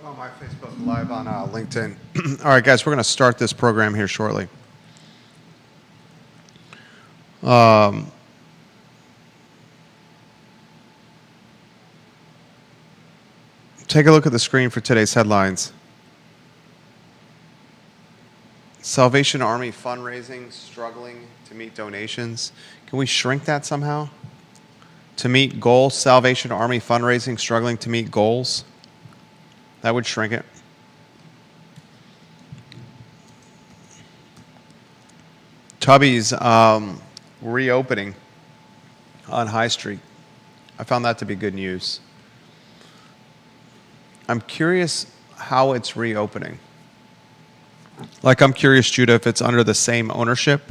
on my Facebook, live on LinkedIn. All right, guys, we're going to start this program here shortly. Take a look at the screen for today's headlines. Salvation Army fundraising, struggling to meet donations. Can we shrink that somehow? To meet goals, Salvation Army fundraising, struggling to meet goals. That would shrink it. Tubby's reopening on High Street. I found that to be good news. I'm curious how it's reopening. Like, I'm curious, Judah, if it's under the same ownership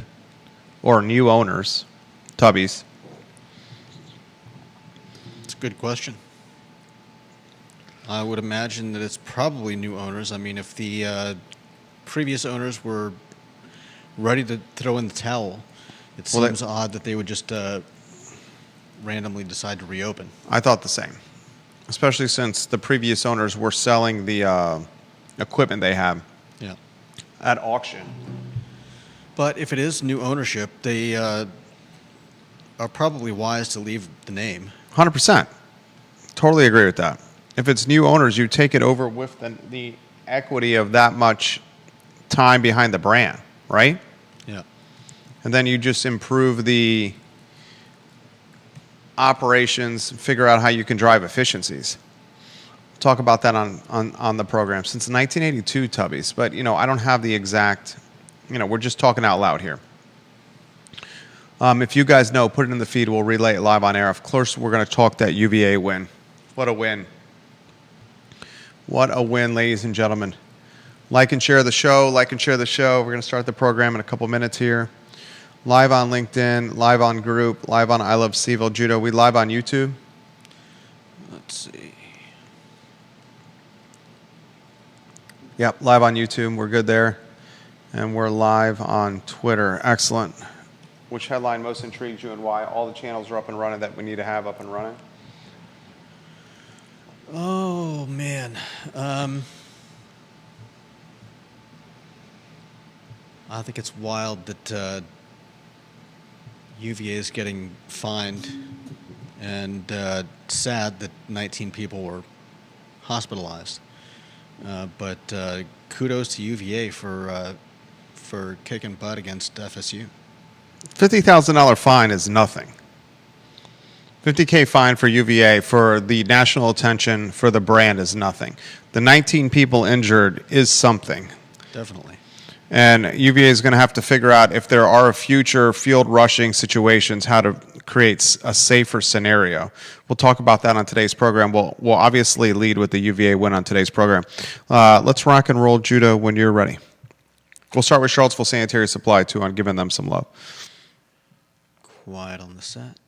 or new owners, Tubby's. It's a good question. I would imagine that it's probably new owners. I mean, if the previous owners were ready to throw in the towel, it seems odd that they would just randomly decide to reopen. I thought the same, especially since the previous owners were selling the equipment they have at auction. But if it is new ownership, they are probably wise to leave the name. 100%. Totally agree with that. If it's new owners, you take it over with the equity of that much time behind the brand, right? Yeah. And then you just improve the operations, figure out how you can drive efficiencies. Talk about that on the program. Since 1982, Tubbies. But, I don't have the exact, we're just talking out loud here. If you guys know, put it in the feed. We'll relay it live on air. Of course, we're going to talk that UVA win. What a win. What a win, ladies and gentlemen. Like and share the show. Like and share the show. We're going to start the program in a couple minutes here. Live on LinkedIn, live on group, live on I Love CVille. Judo, we live on YouTube? Let's see. Yep, live on YouTube. We're good there. And we're live on Twitter. Excellent. Which headline most intrigues you and why? All the channels are up and running that we need to have up and running. Oh, man. I think it's wild that UVA is getting fined, and sad that 19 people were hospitalized. But kudos to UVA for kicking butt against FSU. $50,000 fine is nothing. $50K fine for UVA for the national attention for the brand is nothing. The 19 people injured is something. Definitely. And UVA is going to have to figure out if there are future field rushing situations, how to create a safer scenario. We'll talk about that on today's program. We'll obviously lead with the UVA win on today's program. Let's rock and roll, Judah, when you're ready. We'll start with Charlottesville Sanitary Supply, too, on giving them some love. Quiet on the set.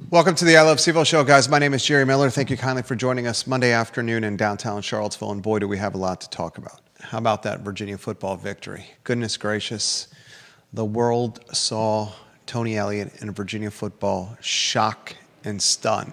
Welcome to the I Love CVille show, guys. My name is Jerry Miller. Thank you kindly for joining us Monday afternoon in downtown Charlottesville, and boy, do we have a lot to talk about. How about that Virginia football victory? Goodness gracious. The world saw Tony Elliott and Virginia football shock and stun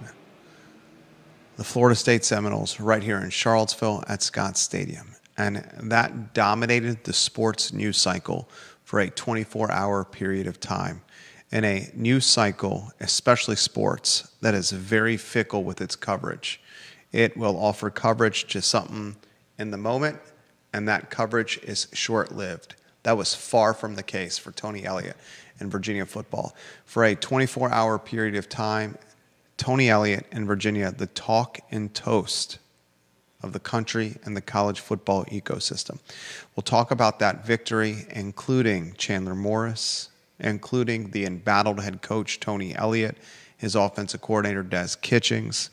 the Florida State Seminoles right here in Charlottesville at Scott Stadium. And that dominated the sports news cycle for a 24-hour period of time. In a news cycle, especially sports, that is very fickle with its coverage. It will offer coverage to something in the moment, and that coverage is short-lived. That was far from the case for Tony Elliott and Virginia football. For a 24-hour period of time, Tony Elliott and Virginia, the talk and toast of the country and the college football ecosystem. We'll talk about that victory, including Chandler Morris, including the embattled head coach Tony Elliott, his offensive coordinator Des Kitchings.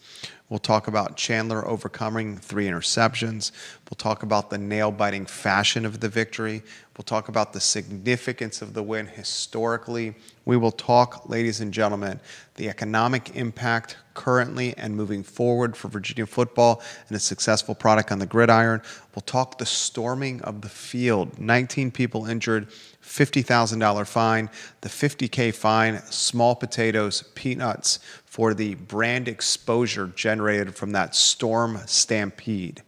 We'll talk about Chandler overcoming 3 interceptions. We'll talk about the nail-biting fashion of the victory. We'll talk about the significance of the win historically. We will talk, ladies and gentlemen, the economic impact currently and moving forward for Virginia football and a successful product on the gridiron. We'll talk the storming of the field. 19 people injured, $50,000 fine, the $50K fine, small potatoes, peanuts for the brand exposure generated from that storm stampede.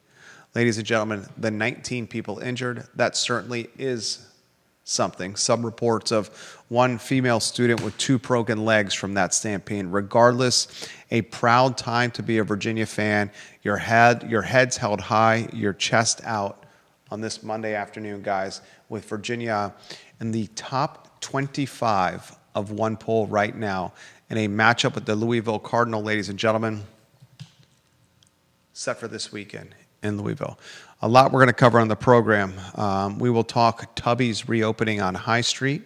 Ladies and gentlemen, the 19 people injured, that certainly is something. Some reports of one female student with 2 broken legs from that stampede. Regardless, a proud time to be a Virginia fan. Your head's held high, your chest out on this Monday afternoon, guys, with Virginia in the top 25 of one poll right now in a matchup with the Louisville Cardinal, ladies and gentlemen, set for this weekend in Louisville. A lot we're going to cover on the program. We will talk Tubby's reopening on High Street.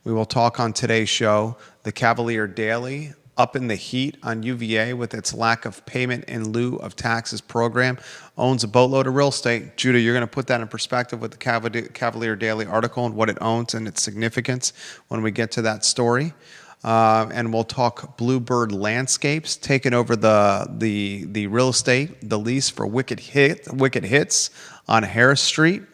We will talk on today's show the Cavalier Daily up in the heat on UVA with its lack of payment in lieu of taxes program, owns a boatload of real estate. Judah, you're going to put that in perspective with the Cavalier Daily article and what it owns and its significance when we get to that story. And we'll talk Bluebird Landscapes taking over the real estate, the lease for Wicked Hits on Harris Street.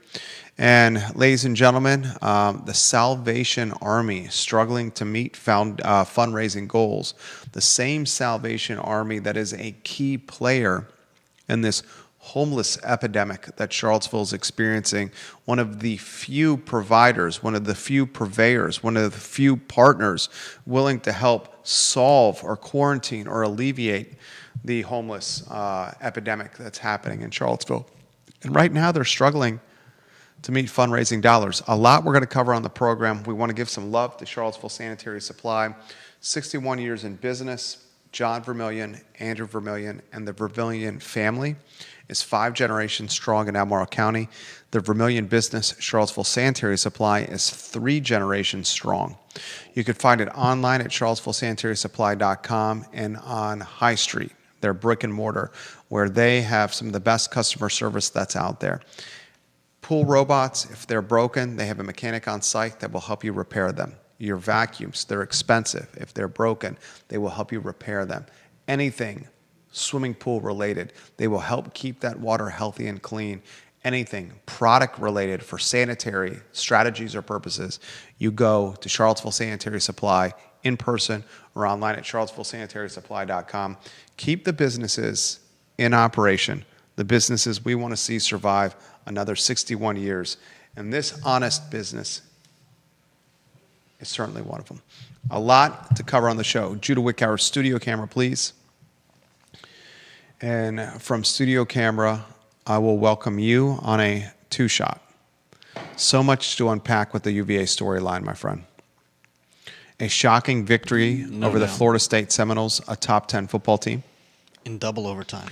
And ladies and gentlemen, the Salvation Army struggling to meet fundraising goals. The same Salvation Army that is a key player in this homeless epidemic that Charlottesville is experiencing. One of the few providers, one of the few purveyors, one of the few partners willing to help solve or quarantine or alleviate the homeless epidemic that's happening in Charlottesville. And right now they're struggling to meet fundraising dollars. A lot we're going to cover on the program. We want to give some love to Charlottesville Sanitary Supply. 61 years in business. John Vermillion, Andrew Vermillion, and the Vermillion family is 5 generations strong in Albemarle County. The Vermillion business, Charlottesville Sanitary Supply, is 3 generations strong. You can find it online at charlottesvillesanitarysupply.com and on High Street, their brick and mortar, where they have some of the best customer service that's out there. Pool robots, if they're broken, they have a mechanic on site that will help you repair them. Your vacuums, they're expensive. If they're broken, they will help you repair them. Anything swimming pool related, they will help keep that water healthy and clean. Anything product related for sanitary strategies or purposes, you go to Charlottesville Sanitary Supply in person or online at charlottesvillesanitarysupply.com. Keep the businesses in operation, the businesses we want to see survive another 61 years. And this honest business is certainly one of them. A lot to cover on the show. Judah Wickower, studio camera, please. And from studio camera, I will welcome you on a 2-shot. So much to unpack with the UVA storyline, my friend. A shocking victory over the Florida State Seminoles, a top 10 football team. In double overtime.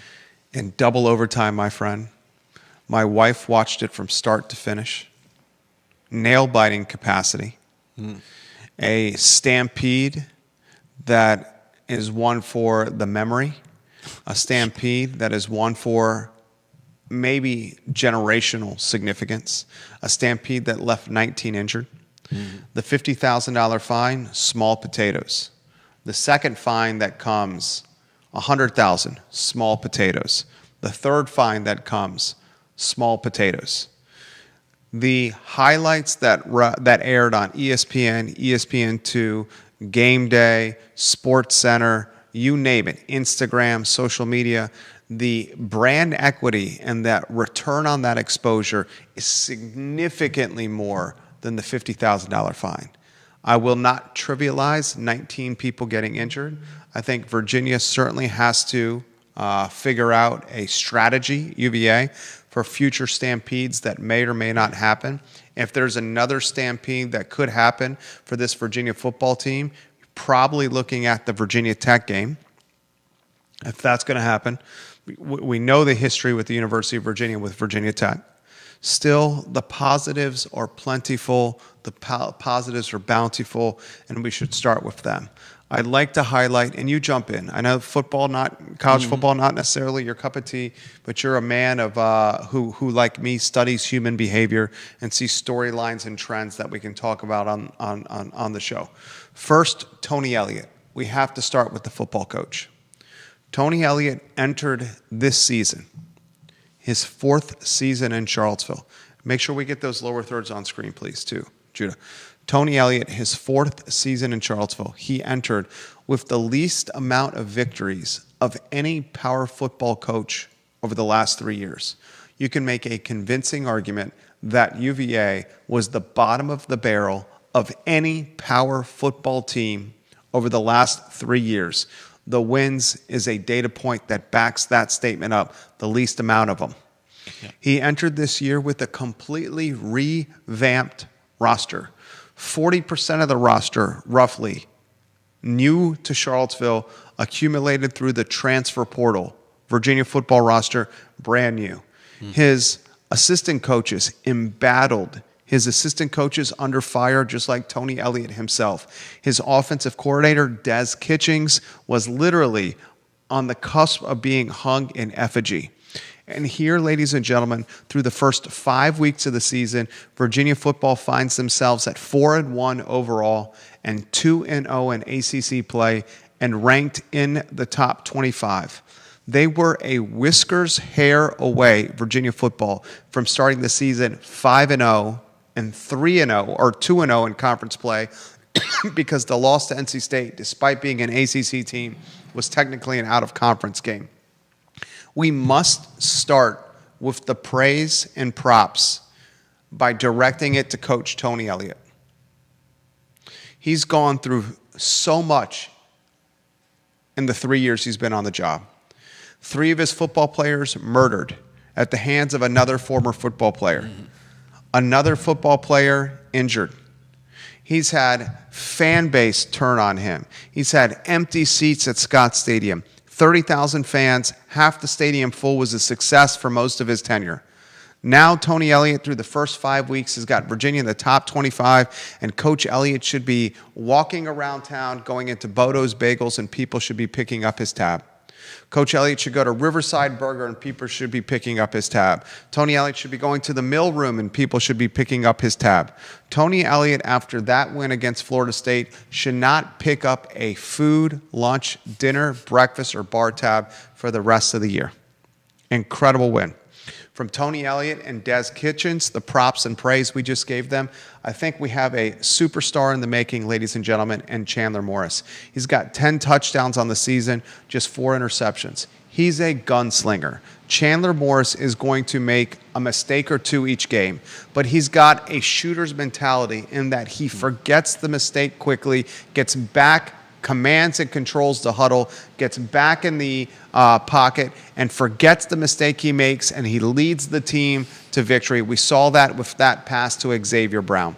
In double overtime, my friend. My wife watched it from start to finish. Nail-biting capacity. A stampede that is one for the memory. A stampede that is one for maybe generational significance. A stampede that left 19 injured. The $50,000 fine, small potatoes. The second fine that comes, $100,000, small potatoes. The third fine that comes, small potatoes. The highlights that aired on ESPN, ESPN2, Game Day, Sports Center, you name it, Instagram, social media, the brand equity and that return on that exposure is significantly more than the $50,000 fine. I will not trivialize 19 people getting injured. I think Virginia certainly has to figure out a strategy, UVA, for future stampedes that may or may not happen. If there's another stampede that could happen for this Virginia football team, probably looking at the Virginia Tech game. If that's going to happen, we know the history with the University of Virginia with Virginia Tech. Still, the positives are plentiful, the positives are bountiful, and we should start with them. I'd like to highlight, and you jump in. I know college football, not necessarily your cup of tea, but you're a man of who, like me, studies human behavior and sees storylines and trends that we can talk about on the show. First, Tony Elliott. We have to start with the football coach. Tony Elliott entered this season, his 4th season in Charlottesville. Make sure we get those lower thirds on screen, please, too, Judah. Tony Elliott, his 4th season in Charlottesville, he entered with the least amount of victories of any power football coach over the last 3 years. You can make a convincing argument that UVA was the bottom of the barrel of any power football team over the last 3 years. The wins is a data point that backs that statement up, the least amount of them. Yeah. He entered this year with a completely revamped roster. 40% of the roster, roughly, new to Charlottesville, accumulated through the transfer portal. Virginia football roster, brand new. His assistant coaches embattled. His assistant coaches under fire, just like Tony Elliott himself. His offensive coordinator, Des Kitchings, was literally on the cusp of being hung in effigy. And here, ladies and gentlemen, through the first 5 weeks of the season, Virginia football finds themselves at 4-1 overall and 2-0 in ACC play and ranked in the top 25. They were a whiskers hair away, Virginia football, from starting the season 5-0 and 3-0 or 2-0 in conference play because the loss to NC State, despite being an ACC team, was technically an out-of-conference game. We must start with the praise and props by directing it to Coach Tony Elliott. He's gone through so much in the 3 years he's been on the job. 3 of his football players murdered at the hands of another former football player. Another football player injured. He's had fan base turn on him. He's had empty seats at Scott Stadium. 30,000 fans, half the stadium full, was a success for most of his tenure. Now Tony Elliott, through the first 5 weeks, has got Virginia in the top 25, and Coach Elliott should be walking around town, going into Bodo's Bagels, and people should be picking up his tab. Coach Elliott should go to Riverside Burger and people should be picking up his tab. Tony Elliott should be going to the Mill Room and people should be picking up his tab. Tony Elliott, after that win against Florida State, should not pick up a food, lunch, dinner, breakfast, or bar tab for the rest of the year. Incredible win. From Tony Elliott and Des Kitchings, the props and praise we just gave them, I think we have a superstar in the making, ladies and gentlemen, and Chandler Morris. He's got 10 touchdowns on the season, just 4 interceptions. He's a gunslinger. Chandler Morris is going to make a mistake or two each game, but he's got a shooter's mentality in that he forgets the mistake quickly, gets back, commands and controls the huddle, gets back in the pocket, and forgets the mistake he makes, and he leads the team to victory. We saw that with that pass to Xavier Brown.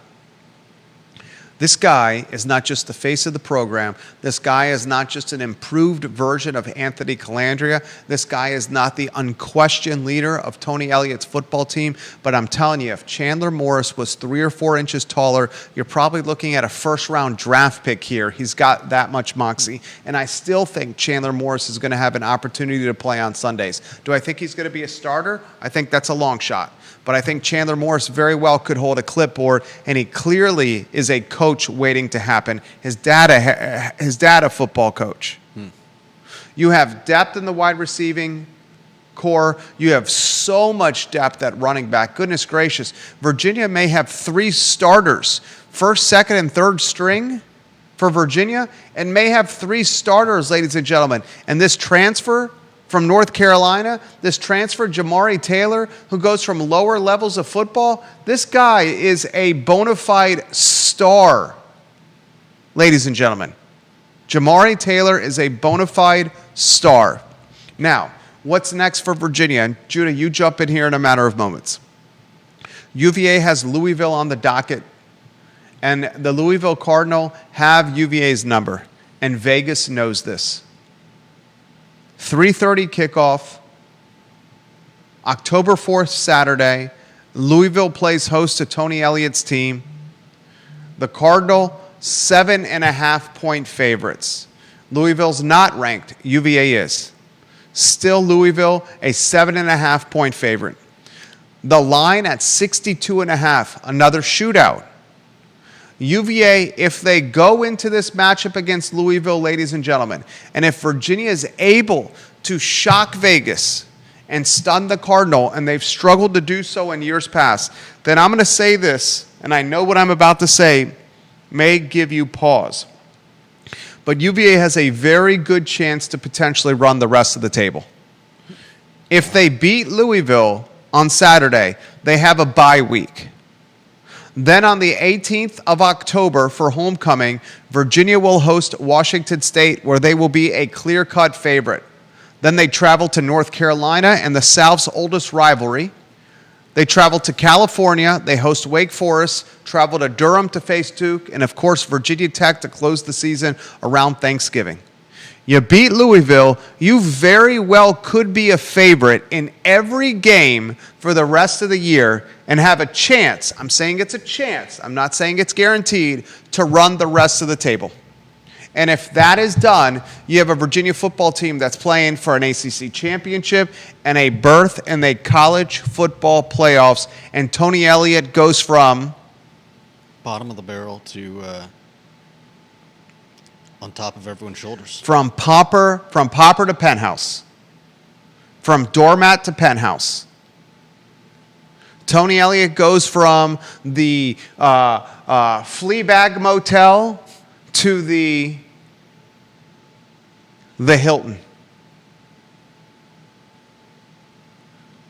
This guy is not just the face of the program. This guy is not just an improved version of Anthony Calandria. This guy is not the unquestioned leader of Tony Elliott's football team. But I'm telling you, if Chandler Morris was 3 or 4 inches taller, you're probably looking at a first-round draft pick here. He's got that much moxie. And I still think Chandler Morris is going to have an opportunity to play on Sundays. Do I think he's going to be a starter? I think that's a long shot. But I think Chandler Morris very well could hold a clipboard, and he clearly is a coach waiting to happen. His dad a football coach. You have depth in the wide receiving core. You have so much depth at running back. Goodness gracious. Virginia may have 3 starters, first, second, and third string for Virginia, and may have 3 starters, ladies and gentlemen. And this transfer from North Carolina, this transfer, Jamari Taylor, who goes from lower levels of football, this guy is a bona fide star, ladies and gentlemen. Jamari Taylor is a bona fide star. Now, what's next for Virginia? And Judah, you jump in here in a matter of moments. UVA has Louisville on the docket, and the Louisville Cardinal have UVA's number, and Vegas knows this. 3:30 kickoff, October 4th, Saturday. Louisville plays host to Tony Elliott's team. The Cardinal, 7.5-point favorites. Louisville's not ranked. UVA is. Still Louisville, a 7.5-point favorite. The line at 62.5, another shootout. UVA, if they go into this matchup against Louisville, ladies and gentlemen, and if Virginia is able to shock Vegas and stun the Cardinal, and they've struggled to do so in years past, then I'm going to say this, and I know what I'm about to say may give you pause. But UVA has a very good chance to potentially run the rest of the table. If they beat Louisville on Saturday, they have a bye week. Then on the 18th of October for homecoming, Virginia will host Washington State, where they will be a clear-cut favorite. Then they travel to North Carolina and the South's oldest rivalry. They travel to California. They host Wake Forest, travel to Durham to face Duke, and, of course, Virginia Tech to close the season around Thanksgiving. You beat Louisville, you very well could be a favorite in every game for the rest of the year and have a chance, I'm saying it's a chance, I'm not saying it's guaranteed, to run the rest of the table. And if that is done, you have a Virginia football team that's playing for an ACC championship and a berth in the college football playoffs, and Tony Elliott goes from Bottom of the barrel to on top of everyone's shoulders. From pauper to penthouse. From doormat to penthouse. Tony Elliott goes from the Fleabag Motel to the Hilton.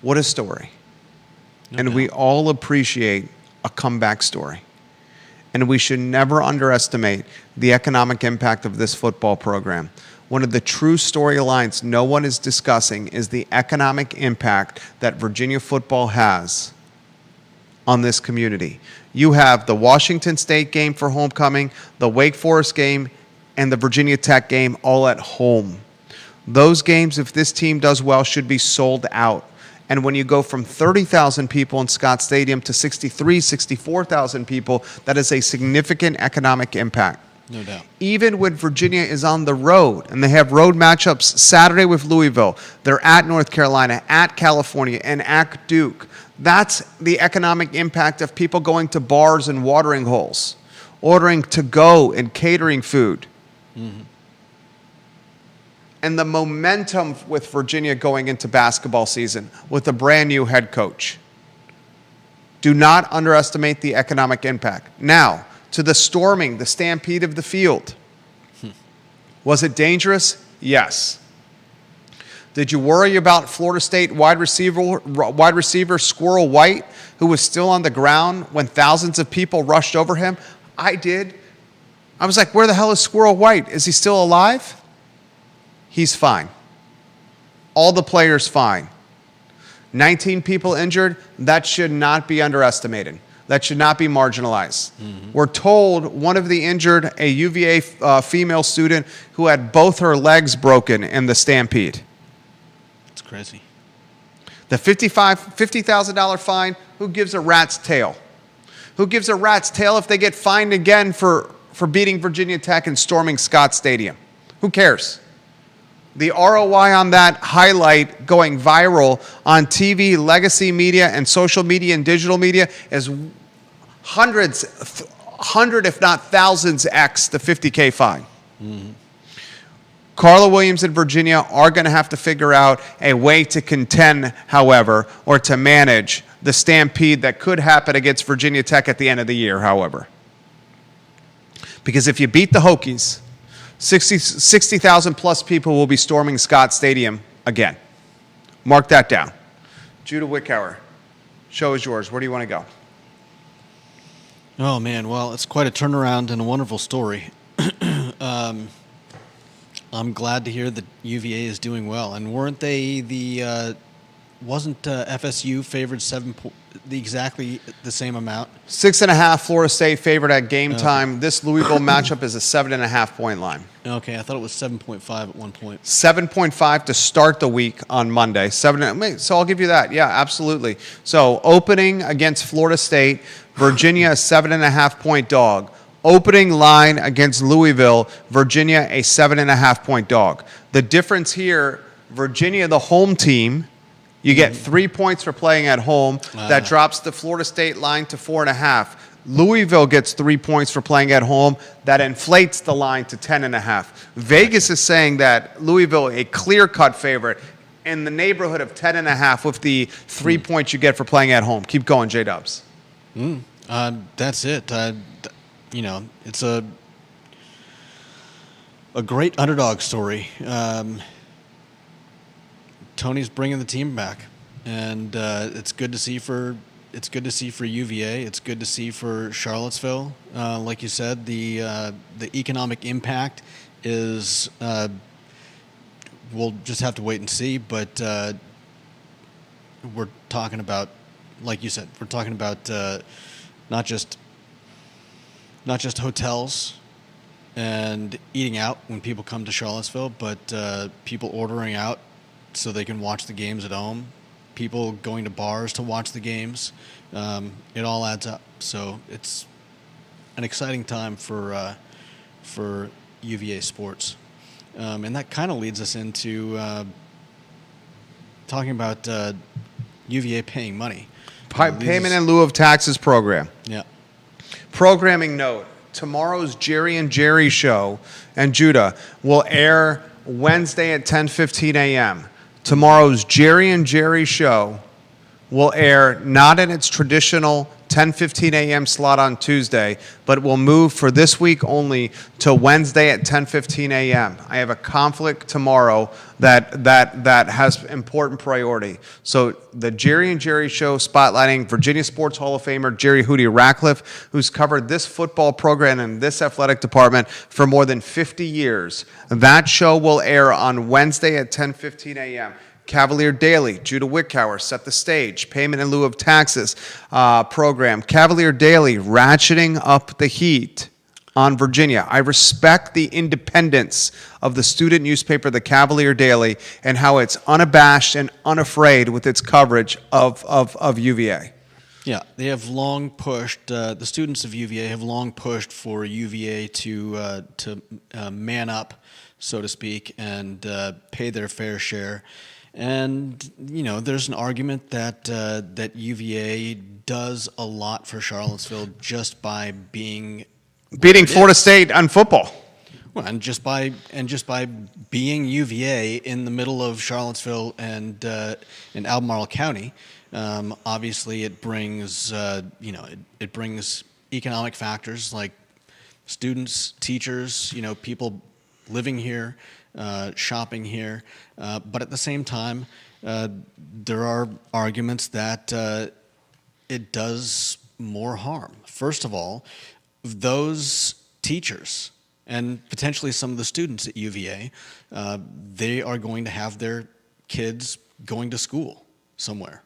What a story. No and doubt. we all appreciate a comeback story. And we should never underestimate the economic impact of this football program. One of the true storylines no one is discussing is the economic impact that Virginia football has on this community. You have the Washington State game for homecoming, the Wake Forest game, and the Virginia Tech game all at home. Those games, if this team does well, should be sold out. And when you go from 30,000 people in Scott Stadium to 64,000 people, that is a significant economic impact. No doubt. Even when Virginia is on the road, and they have road matchups Saturday with Louisville, they're at North Carolina, at California, and at Duke. That's the economic impact of people going to bars and watering holes, ordering to-go and catering food. Mm-hmm. And the momentum with Virginia going into basketball season with a brand new head coach. Do not underestimate the economic impact. Now, to the storming, the stampede of the field. Was it dangerous? Yes. Did you worry about Florida State wide receiver Squirrel White, who was still on the ground when thousands of people rushed over him? I did. I was like, where the hell is Squirrel White? Is he still alive? He's fine. All the players fine. 19 people injured, that should not be underestimated. That should not be marginalized. Mm-hmm. We're told one of the injured, a UVA female student who had both her legs broken in the stampede. It's crazy. The $50,000 fine, who gives a rat's tail? Who gives a rat's tail if they get fined again for beating Virginia Tech and storming Scott Stadium? Who cares? The ROI on that highlight going viral on TV, legacy media, and social media and digital media is hundred if not thousands X the $50K fine. Mm-hmm. Carla Williams and Virginia are going to have to figure out a way to contend, however, or to manage the stampede that could happen against Virginia Tech at the end of the year, however. Because if you beat the Hokies, 60,000 plus people will be storming Scott Stadium again. Mark that down. Judah Wickhauer, show is yours. Where do you want to go? Oh, man. Well, it's quite a turnaround and a wonderful story. I'm glad to hear that UVA is doing well. And weren't they wasn't FSU favored exactly the same amount. 6.5, Florida State favored at game time. This Louisville matchup is a 7.5 point line. Okay, I thought it was 7.5 at one point. 7.5 to start the week on Monday. So I'll give you that. Yeah, absolutely. So opening against Florida State, Virginia a 7.5 point dog. Opening line against Louisville, Virginia a 7.5 point dog. The difference here, Virginia, the home team, you get 3 points for playing at home. That drops the Florida State line to 4.5. Louisville gets 3 points for playing at home. That inflates the line to 10.5. Vegas is saying that Louisville a clear-cut favorite in the neighborhood of 10.5 with the 3 points you get for playing at home. Keep going, J-Dubs. That's it. It's a great underdog story. Tony's bringing the team back, and it's good to see for UVA. It's good to see for Charlottesville. Like you said, the economic impact is we'll just have to wait and see. But we're talking about, like you said, we're talking about not just hotels and eating out when people come to Charlottesville, but people ordering out so they can watch the games at home, people going to bars to watch the games. It all adds up. So it's an exciting time for UVA sports. And that kind of leads us into talking about UVA paying money. Payment in lieu of taxes program. Yeah. Programming note, tomorrow's Jerry and Jerry show and Judah will air Wednesday at 10:15 a.m. Tomorrow's Jerry and Jerry show will air not in its traditional 10:15 a.m. slot on Tuesday, but will move for this week only to Wednesday at 10:15 a.m. I have a conflict tomorrow that has important priority. So the Jerry and Jerry show spotlighting Virginia Sports Hall of Famer Jerry Hootie Ratcliffe, who's covered this football program and this athletic department for more than 50 years. That show will air on Wednesday at 10:15 a.m. Cavalier Daily, Judah Wickhauer, Set the Stage, Payment in lieu of taxes program. Cavalier Daily, ratcheting up the heat on Virginia. I respect the independence of the student newspaper, the Cavalier Daily, and how it's unabashed and unafraid with its coverage of UVA. Yeah, they have long pushed, the students of UVA have long pushed for UVA to man up, so to speak, and pay their fair share. And, there's an argument that UVA does a lot for Charlottesville just by being beating Florida State on football. Well, and just by being UVA in the middle of Charlottesville and in Albemarle County, obviously it brings it brings economic factors like students, teachers, people living here, shopping here, but at the same time, there are arguments that it does more harm. First of all, those teachers and potentially some of the students at UVA, they are going to have their kids going to school somewhere,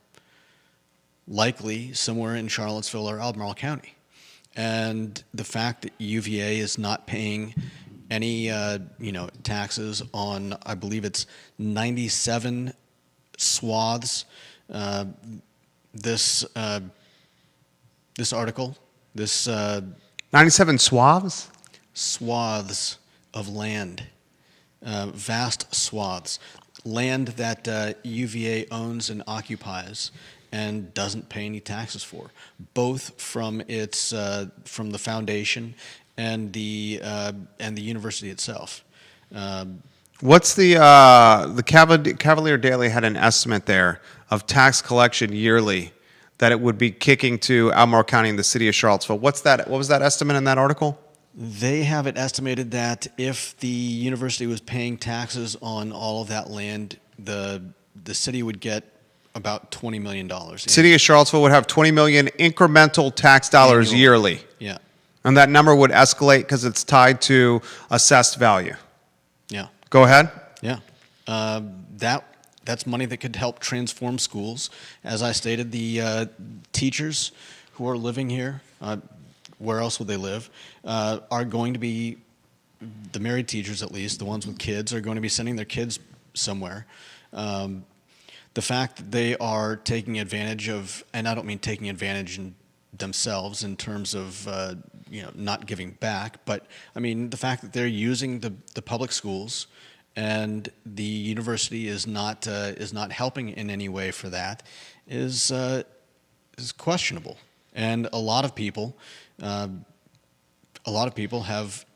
likely somewhere in Charlottesville or Albemarle County. And the fact that UVA is not paying any taxes on, I believe it's 97 swaths. This article, 97 swaths? Swaths of land, vast swaths, land that UVA owns and occupies and doesn't pay any taxes for, both from its from the foundation and the university itself. What's the Cavalier Daily had an estimate there of tax collection yearly that it would be kicking to Albemarle County and the city of Charlottesville. What was that estimate in that article? They have it estimated that if the university was paying taxes on all of that land, the city would get about $20 million. City of Charlottesville would have $20 million incremental tax dollars Annual. yearly. Yeah. And that number would escalate because it's tied to assessed value. Yeah. Go ahead. Yeah. That That's money that could help transform schools. As I stated, the teachers who are living here, where else would they live, are going to be, the married teachers at least, the ones with kids, are going to be sending their kids somewhere. The fact that they are taking advantage of, and I don't mean taking advantage in themselves in terms of not giving back, but I mean the fact that they're using the public schools, and the university is not helping in any way for that, is questionable. And a lot of people have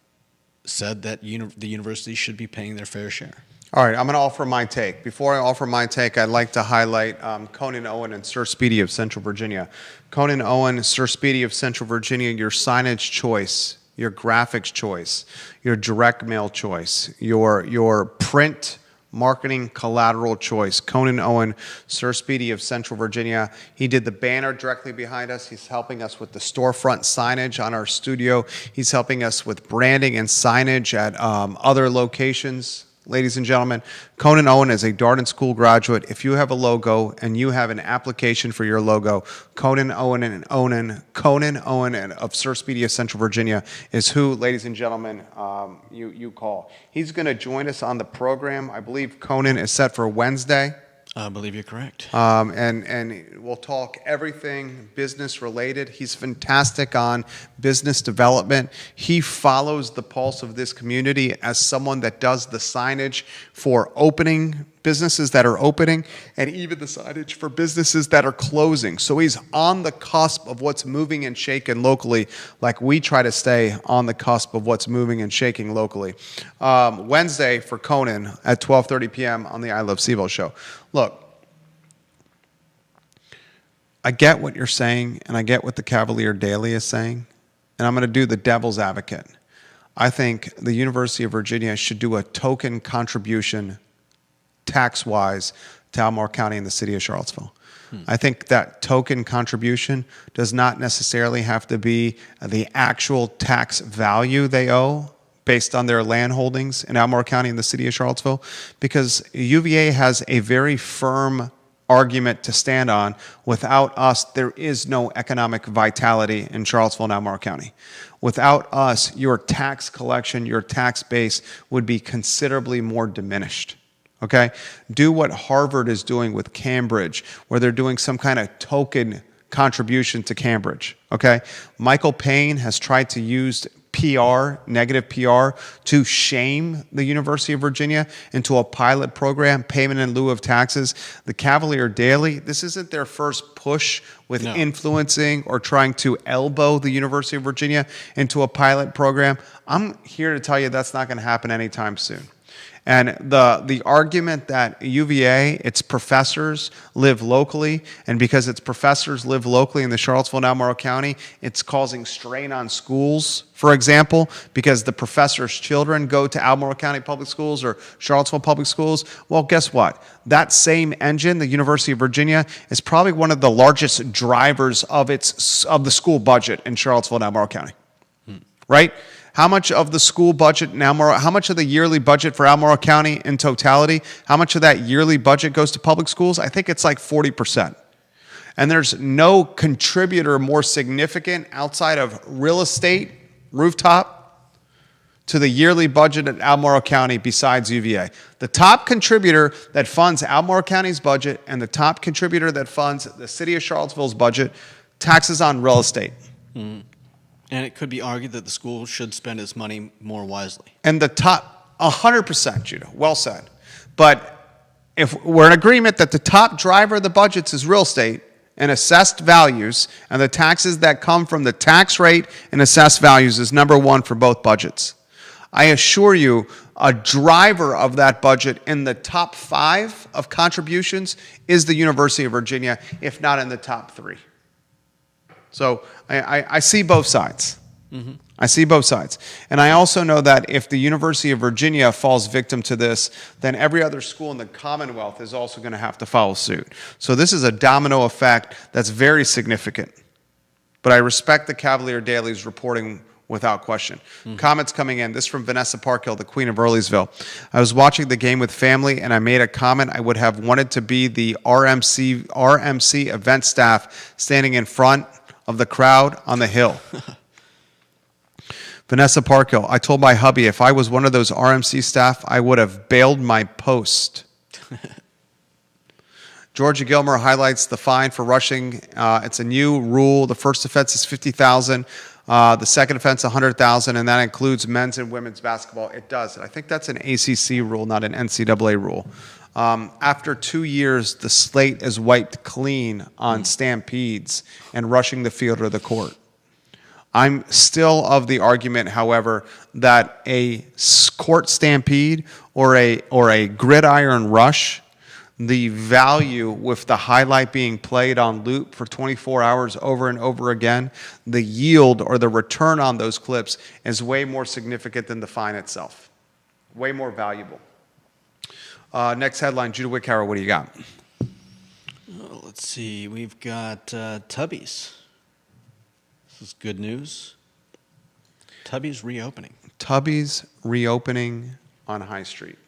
said that the university should be paying their fair share. All right, I'm going to offer my take. Before I offer my take, I'd like to highlight Conan Owen and Sir Speedy of Central Virginia. Conan Owen, Sir Speedy of Central Virginia, your signage choice, your graphics choice, your direct mail choice, your print marketing collateral choice. Conan Owen, Sir Speedy of Central Virginia. He did the banner directly behind us. He's helping us with the storefront signage on our studio. He's helping us with branding and signage at other locations. Ladies and gentlemen, Conan Owen is a Darden School graduate. If you have a logo and you have an application for your logo, Conan Owen of Sir Speedy of Central Virginia is who, ladies and gentlemen, you call. He's going to join us on the program. I believe Conan is set for Wednesday. I believe you're correct. And we'll talk everything business related. He's fantastic on business development. He follows the pulse of this community as someone that does the signage for opening businesses that are opening, and even the signage for businesses that are closing. So he's on the cusp of what's moving and shaking locally, like we try to stay on the cusp of what's moving and shaking locally. Wednesday for Conan at 12:30 p.m. on the I Love CVille show. Look, I get what you're saying, and I get what the Cavalier Daily is saying, and I'm going to do the devil's advocate. I think the University of Virginia should do a token contribution tax-wise to Albemarle County and the city of Charlottesville. I think that token contribution does not necessarily have to be the actual tax value they owe based on their land holdings in Albemarle County and the city of Charlottesville, because UVA has a very firm argument to stand on. Without us, there is no economic vitality in Charlottesville and Albemarle County. Without us, your tax collection, your tax base would be considerably more diminished. Okay? Do what Harvard is doing with Cambridge, where they're doing some kind of token contribution to Cambridge. Okay? Michael Payne has tried to use PR, negative PR, to shame the University of Virginia into a pilot program, payment in lieu of taxes. The Cavalier Daily, this isn't their first push with influencing or trying to elbow the University of Virginia into a pilot program. I'm here to tell you that's not going to happen anytime soon. And the argument that UVA, its professors live locally, and because its professors live locally in the Charlottesville and Albemarle County, it's causing strain on schools, for example, because the professors' children go to Albemarle County Public Schools or Charlottesville Public Schools. Well, guess what? That same engine, the University of Virginia, is probably one of the largest drivers of the school budget in Charlottesville and Albemarle County. Right? How much of the school budget in Albemarle, how much of the yearly budget for Albemarle County in totality, how much of that yearly budget goes to public schools? I think it's like 40%. And there's no contributor more significant outside of real estate, rooftop, to the yearly budget at Albemarle County besides UVA. The top contributor that funds Albemarle County's budget and the top contributor that funds the city of Charlottesville's budget, taxes on real estate. And it could be argued that the school should spend its money more wisely. And the top, 100%, Judah, well said. But if we're in agreement that the top driver of the budgets is real estate and assessed values, and the taxes that come from the tax rate and assessed values is number one for both budgets. I assure you, a driver of that budget in the top 5 of contributions is the University of Virginia, if not in the top 3. So I see both sides. I see both sides. And I also know that if the University of Virginia falls victim to this, then every other school in the Commonwealth is also going to have to follow suit. So this is a domino effect that's very significant. But I respect the Cavalier Daily's reporting without question. Comments coming in. This from Vanessa Parkhill, the Queen of Earlysville. I was watching the game with family, and I made a comment. I would have wanted to be the RMC event staff standing in front of the crowd on the hill. Vanessa Parkhill, I told my hubby if I was one of those RMC staff, I would have bailed my post. Georgia Gilmer highlights the fine for rushing. It's a new rule. The first offense is $50,000. The second offense, $100,000, and that includes men's and women's basketball. It does. I think that's an ACC rule, not an NCAA rule. After 2 years, the slate is wiped clean on stampedes and rushing the field or the court. I'm still of the argument, however, that a court stampede or a gridiron rush, the value with the highlight being played on loop for 24 hours over and over again, the yield or the return on those clips is way more significant than the fine itself. Way more valuable. Next headline, Judah Wickhauer, what do you got? Let's see. We've got Tubby's. This is good news. Tubby's reopening. Tubby's reopening on High Street.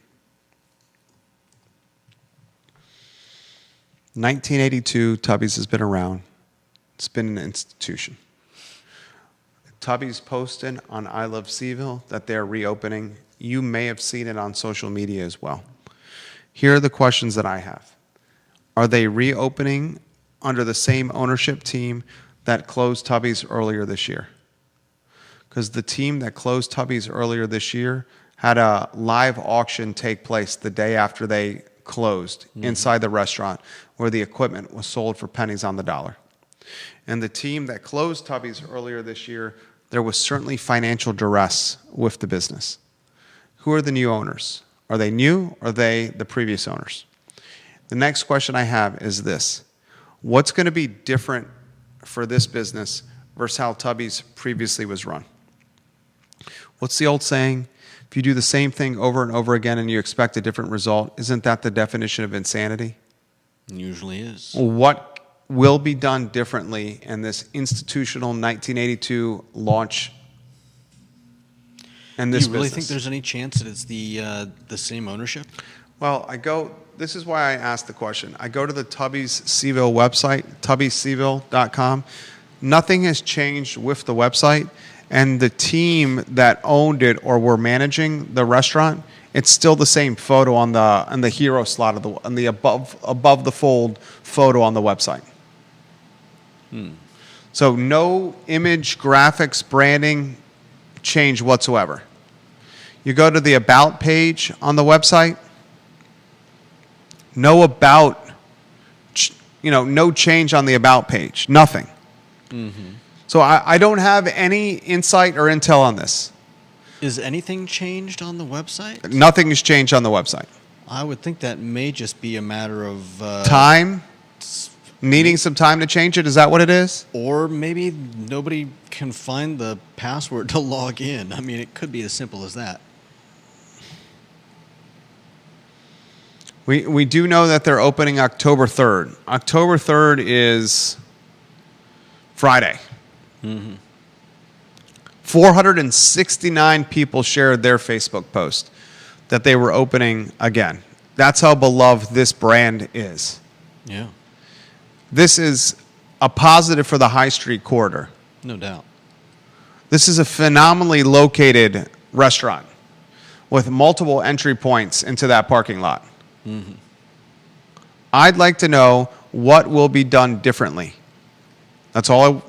1982, Tubby's has been around. It's been an institution. Tubby's posted on I Love CVille that they're reopening. You may have seen it on social media as well. Here are the questions that I have. Are they reopening under the same ownership team that closed Tubby's earlier this year? Because the team that closed Tubby's earlier this year had a live auction take place the day after they closed inside the restaurant where the equipment was sold for pennies on the dollar. And the team that closed Tubby's earlier this year, there was certainly financial duress with the business. Who are the new owners? Are they new or are they the previous owners? The next question I have is this. What's going to be different for this business versus how Tubby's previously was run? What's the old saying? If you do the same thing over and over again and you expect a different result, isn't that the definition of insanity? It usually is. What will be done differently in this institutional 1982 launch and this business? Do you really think there's any chance that it's the same ownership? Well, this is why I asked the question. I go to the Tubby's CVille website, tubbyscville.com. Nothing has changed with the website, and the team that owned it or were managing the restaurant, it's still the same photo on the hero slot on the above the fold photo on the website. So no image, graphics, branding change whatsoever. You go to the about page on the website, no change on the about page, nothing. So I don't have any insight or intel on this. Is anything changed on the website? Nothing has changed on the website. I would think that may just be a matter of time, needing some time to change it. Is that what it is? Or maybe nobody can find the password to log in. I mean, it could be as simple as that. We do know that they're opening October 3rd. October 3rd is Friday. 469 people shared their Facebook post that they were opening again. That's how beloved this brand is. Yeah. This is a positive for the High Street corridor. No doubt. This is a phenomenally located restaurant with multiple entry points into that parking lot. I'd like to know what will be done differently. That's all I'm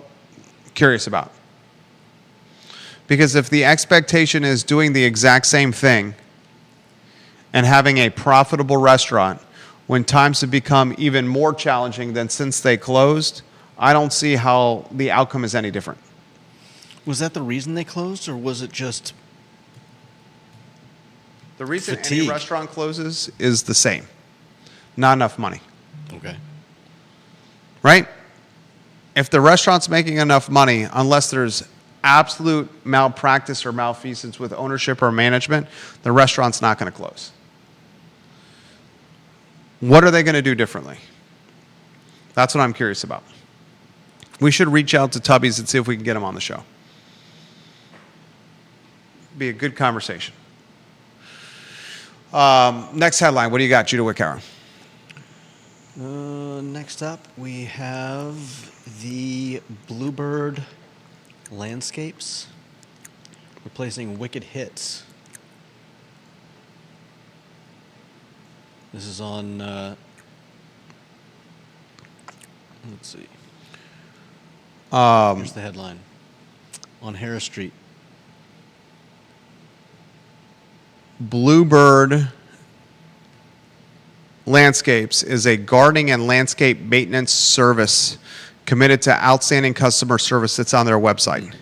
curious about. Because if the expectation is doing the exact same thing and having a profitable restaurant when times have become even more challenging than since they closed, I don't see how the outcome is any different. Was that the reason they closed, or was it just the reason fatigue? Any restaurant closes is the same. Not enough money. Okay. Right? If the restaurant's making enough money, unless there's absolute malpractice or malfeasance with ownership or management, the restaurant's not going to close. What are they going to do differently? That's what I'm curious about. We should reach out to Tubby's and see if we can get them on the show. Be a good conversation. Next headline. What do you got, Judah Wickower? Next up, we have the Bluebird Landscapes replacing Wicked Hits. This is on, let's see. Here's the headline. On Harris Street. Bluebird Landscapes is a gardening and landscape maintenance service committed to outstanding customer service that's on their website.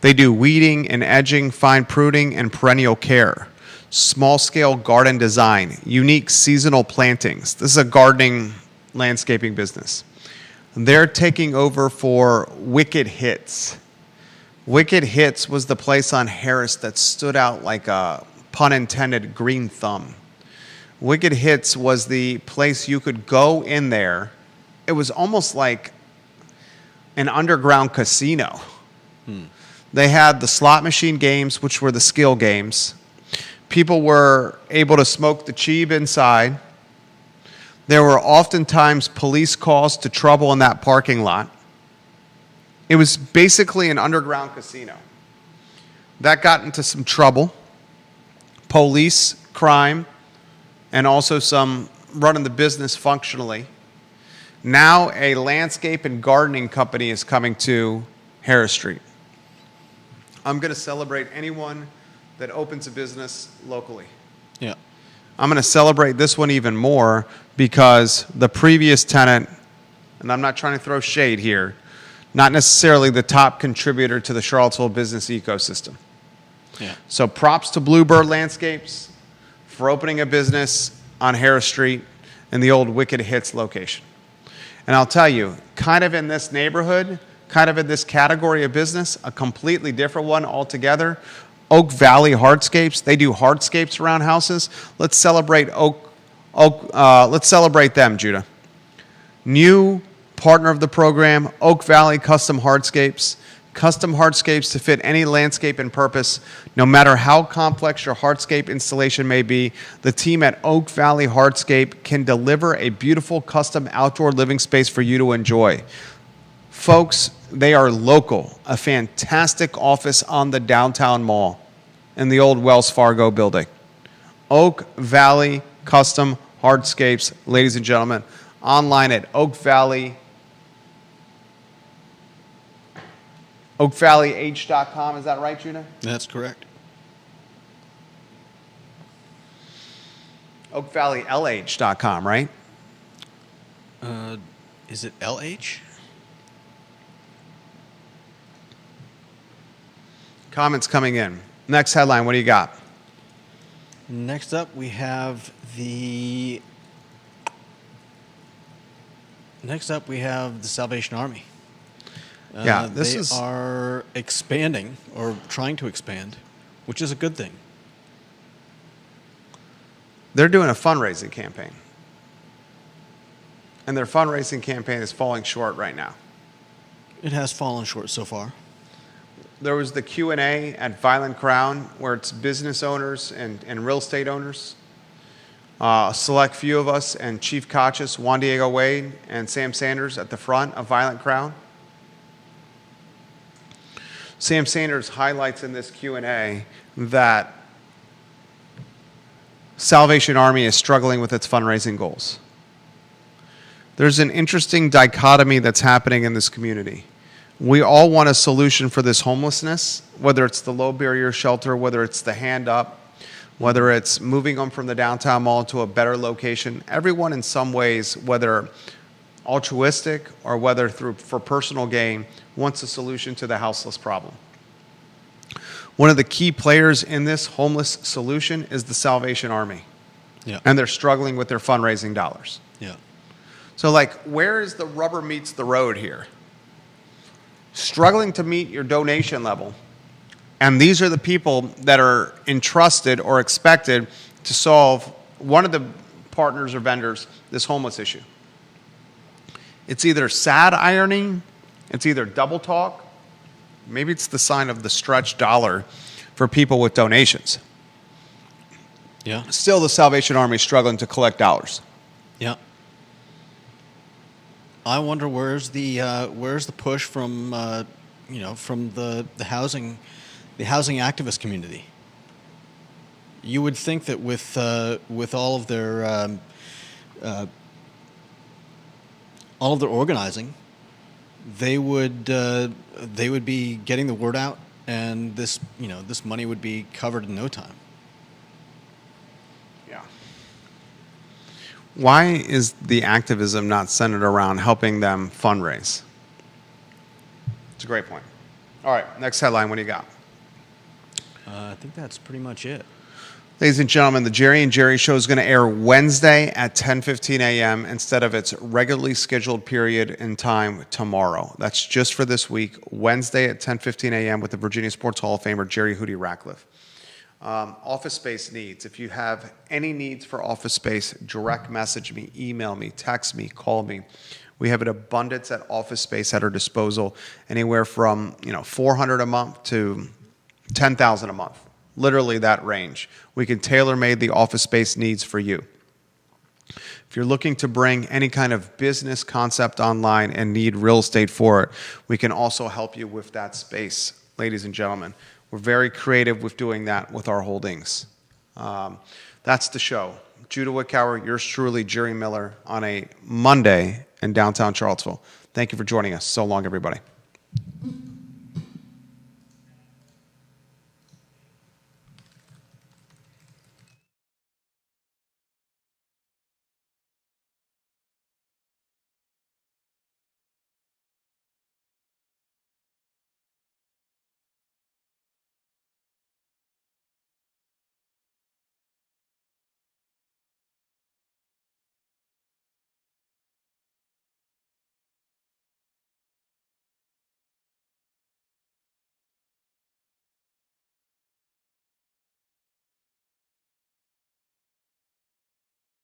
They do weeding and edging, fine pruning, and perennial care. Small-scale garden design, unique seasonal plantings. This is a gardening landscaping business. They're taking over for Wicked Hits. Wicked Hits was the place on Harris that stood out like a, pun intended, green thumb. Wicked Hits was the place you could go in there. It was almost like an underground casino. They had the slot machine games, which were the skill games. People were able to smoke the cheeb inside. There were oftentimes police calls to trouble in that parking lot. It was basically an underground casino. That got into some trouble. Police, crime, and also some running the business functionally. Now a landscape and gardening company is coming to Harris Street. I'm going to celebrate anyone that opens a business locally. Yeah. I'm going to celebrate this one even more because the previous tenant, and I'm not trying to throw shade here, not necessarily the top contributor to the Charlottesville business ecosystem. Yeah. So props to Bluebird Landscapes for opening a business on Harris Street in the old Wicked Hits location. And I'll tell you, kind of in this neighborhood, kind of in this category of business, a completely different one altogether, Oak Valley Hardscapes. They do hardscapes around houses. Let's celebrate let's celebrate them, Judah. New partner of the program, Oak Valley Custom Hardscapes. Custom hardscapes to fit any landscape and purpose. No matter how complex your hardscape installation may be, the team at Oak Valley Hardscape can deliver a beautiful custom outdoor living space for you to enjoy. Folks, they are local. A fantastic office on the downtown mall in the old Wells Fargo building. Oak Valley Custom Hardscapes, ladies and gentlemen. Online at oakvalleyh.com. Is that right, Judah? That's correct. oakvalleylh.com, right? Is it LH? Comments coming in. Next headline, what do you got? Next up, we have the Salvation Army. Yeah, they are expanding or trying to expand, which is a good thing. They're doing a fundraising campaign. And their fundraising campaign is falling short right now. It has fallen short so far. There was the Q&A at Violent Crown where it's business owners and real estate owners. A select few of us and Chief Kachis, Juan Diego Wade, and Sam Sanders at the front of Violent Crown. Sam Sanders highlights in this Q&A that Salvation Army is struggling with its fundraising goals. There's an interesting dichotomy that's happening in this community. We all want a solution for this homelessness, whether it's the low barrier shelter, whether it's the hand up, whether it's moving them from the downtown mall to a better location. Everyone in some ways, whether altruistic or whether for personal gain, wants a solution to the houseless problem. One of the key players in this homeless solution is the Salvation Army. Yeah. And they're struggling with their fundraising dollars. Yeah. So where is the rubber meets the road here? Struggling to meet your donation level. And these are the people that are entrusted or expected to solve one of the partners or vendors this homeless issue. It's either sad irony, it's either double talk, maybe it's the sign of the stretched dollar for people with donations. Yeah. Still, the Salvation Army is struggling to collect dollars. Yeah. I wonder where's the push from from the housing activist community. You would think that with all of their organizing, they would be getting the word out, and this money would be covered in no time. Yeah. Why is the activism not centered around helping them fundraise? It's a great point. All right, next headline. What do you got? I think that's pretty much it. Ladies and gentlemen, the Jerry and Jerry Show is going to air Wednesday at 10:15 a.m. instead of its regularly scheduled period in time tomorrow. That's just for this week, Wednesday at 10:15 a.m. with the Virginia Sports Hall of Famer Jerry Hootie Ratcliffe. Office space needs. If you have any needs for office space, direct message me, email me, text me, call me. We have an abundance at office space at our disposal, anywhere from $400 a month to $10,000 a month. Literally that range. We can tailor-made the office space needs for you. If you're looking to bring any kind of business concept online and need real estate for it, we can also help you with that space, ladies and gentlemen. We're very creative with doing that with our holdings. That's the show. Judah Wickower, yours truly, Jerry Miller, on a Monday in downtown Charlottesville. Thank you for joining us. So long, everybody.